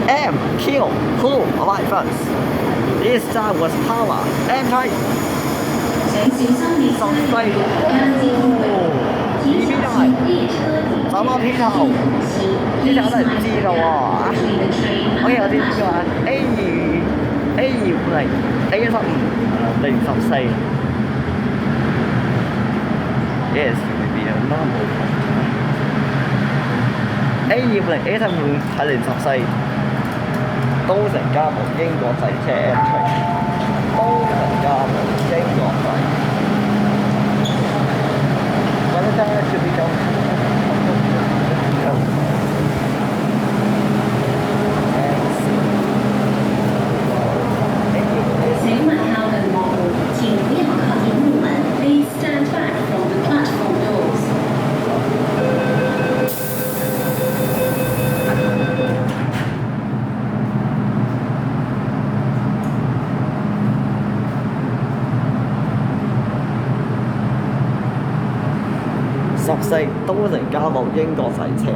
M kill who arrived first. This time was power. M try. 請小心列車十西間接呢邊都係走啱天後，呢隻我都係唔知㗎喎。OK，我知邊個啊？A250 A15 04 Yes, maybe a number. A250 A15 係04都城加盟英國製車 M 3都城加盟英國製。我覺得處理咗。請勿靠近幕門，請不要靠近木門。Please stand back from the platform doors. 14都城加盟英國製車。